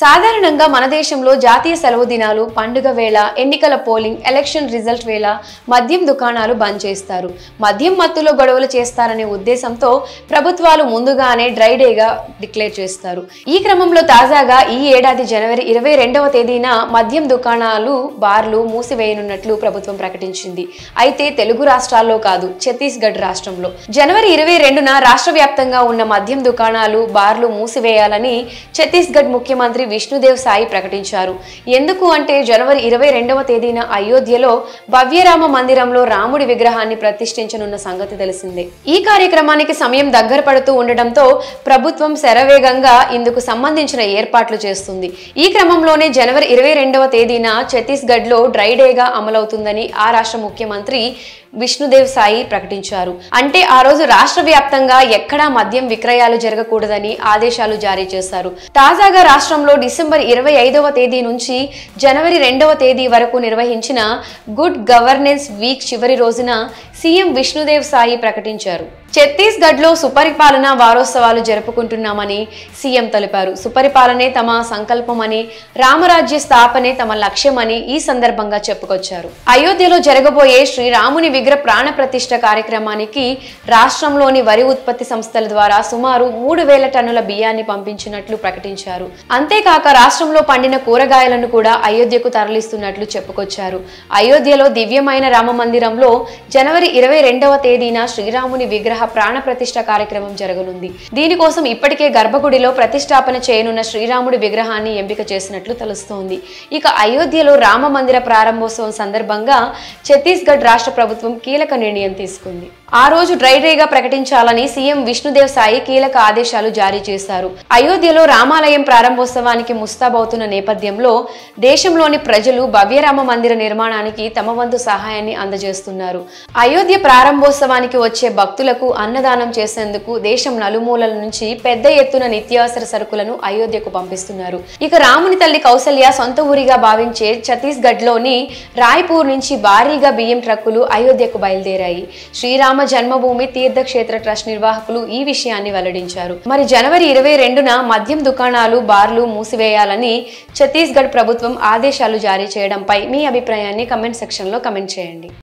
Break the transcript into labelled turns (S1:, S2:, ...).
S1: సాధారణంగా మన దేశంలో జాతీయ సెలవు దినాలు, పండుగ వేళ, ఎన్నికల పోలింగ్, ఎలక్షన్ రిజల్ట్ వేళ మద్యం దుకాణాలు బంద్ చేస్తారు. మద్యం మత్తులో గొడవలు చేస్తారనే ఉద్దేశంతో ప్రభుత్వాలు ముందుగానే డ్రై డేగా డిక్లేర్ చేస్తారు. ఈ క్రమంలో తాజాగా ఈ ఏడాది జనవరి 22వ తేదీన మద్యం దుకాణాలు, బార్లు మూసివేయనున్నట్లు ప్రభుత్వం ప్రకటించింది. అయితే తెలుగు రాష్ట్రాల్లో కాదు, ఛత్తీస్గఢ్ రాష్ట్రంలో జనవరి 22న రాష్ట్ర వ్యాప్తంగా ఉన్న మద్యం దుకాణాలు, బార్లు మూసివేయాలని ఛత్తీస్గఢ్ ముఖ్యమంత్రి విష్ణుదేవ్ సాయి ప్రకటించారు. ఎందుకు అంటే జనవరి 22వ తేదీన అయోధ్యలో భవ్యరామ మందిరంలో రాముడి విగ్రహాన్ని ప్రతిష్ఠించనున్న సంగతి తెలిసిందే. ఈ కార్యక్రమానికి సమయం దగ్గర పడుతూ ఉండటంతో ప్రభుత్వం శరవేగంగా ఇందుకు సంబంధించిన ఏర్పాట్లు చేస్తుంది. ఈ క్రమంలోనే జనవరి 22వ తేదీన ఛత్తీస్గఢ్ లో డ్రై డేగా అమలవుతుందని ఆ రాష్ట్ర ముఖ్యమంత్రి విష్ణుదేవ్ సాయి ప్రకటించారు. అంటే ఆ రోజు రాష్ట్ర వ్యాప్తంగా ఎక్కడా మద్యం విక్రయాలు జరగకూడదని ఆదేశాలు జారీ చేశారు. తాజాగా రాష్ట్రంలో డిసెంబర్ 25వ తేదీ నుంచి జనవరి 2వ తేదీ వరకు నిర్వహించిన గుడ్ గవర్నెన్స్ వీక్ చివరి రోజున సీఎం విష్ణుదేవ్ సాయి ప్రకటించారు. ఛత్తీస్గఢ్ లో సుపరిపాలన వారోత్సవాలు జరుపుకుంటున్నామని సీఎం తెలిపారు. సుపరిపాలనే తమ సంకల్పమని, రామరాజ్య స్థాపనే తమ లక్ష్యమని ఈ సందర్భంగా చెప్పుకొచ్చారు. అయోధ్యలో జరగబోయే శ్రీరాముని విగ్రహ ప్రాణ ప్రతిష్ఠ కార్యక్రమానికి రాష్ట్రంలోని వరి ఉత్పత్తి సంస్థల ద్వారా సుమారు 3000 టన్నుల బియ్యాన్ని పంపించినట్లు ప్రకటించారు. అంతేకాక రాష్ట్రంలో పండిన కూరగాయలను కూడా అయోధ్యకు తరలిస్తున్నట్లు చెప్పుకొచ్చారు. అయోధ్యలో దివ్యమైన రామ మందిరంలో జనవరి 22వ తేదీన శ్రీరాముని విగ్రహ ప్రాణ ప్రతిష్ఠ కార్యక్రమం జరగనుంది. దీనికోసం ఇప్పటికే గర్భగుడిలో ప్రతిష్టాపన చేయనున్న శ్రీరాముడి విగ్రహాన్ని ఎంపిక చేసినట్లు తెలుస్తోంది. ఇక అయోధ్యలో రామ మందిర ప్రారంభోత్సవం సందర్భంగా ఛత్తీస్గఢ్ రాష్ట్ర ప్రభుత్వం కీలక నిర్ణయం తీసుకుంది. ఆ రోజు డ్రై డేగా ప్రకటించాలని సీఎం విష్ణుదేవ్ సాయి కీలక ఆదేశాలు జారీ చేశారు. అయోధ్యలో రామాలయం ప్రారంభోత్సవానికి ముస్తాబవుతున్న నేపథ్యంలో దేశంలోని ప్రజలు భవ్యరామ మందిర నిర్మాణానికి తమ వంతు సహాయాన్ని అందజేస్తున్నారు. అయోధ్య ప్రారంభోత్సవానికి వచ్చే భక్తులకు అన్నదానం చేసేందుకు దేశం నలుమూలల నుంచి పెద్ద ఎత్తున నిత్యావసర సరుకులను అయోధ్యకు పంపిస్తున్నారు. ఇక రాముని తల్లి కౌసల్య సొంత ఊరిగా భావించే ఛత్తీస్గఢ్ లోని రాయ్పూర్ నుంచి భారీగా బియ్యం ట్రక్కులు అయోధ్యకు బయలుదేరాయి. శ్రీరామ జన్మభూమి తీర్థక్షేత్ర ట్రస్ట్ నిర్వాహకులు ఈ విషయాన్ని వెల్లడించారు. మరి జనవరి 22న మద్యం దుకాణాలు, బార్లు మూసివేయాలని ఛత్తీస్గఢ్ ప్రభుత్వం ఆదేశాలు జారీ చేయడంపై మీ అభిప్రాయాన్ని కమెంట్ సెక్షన్ లో కమెంట్ చేయండి.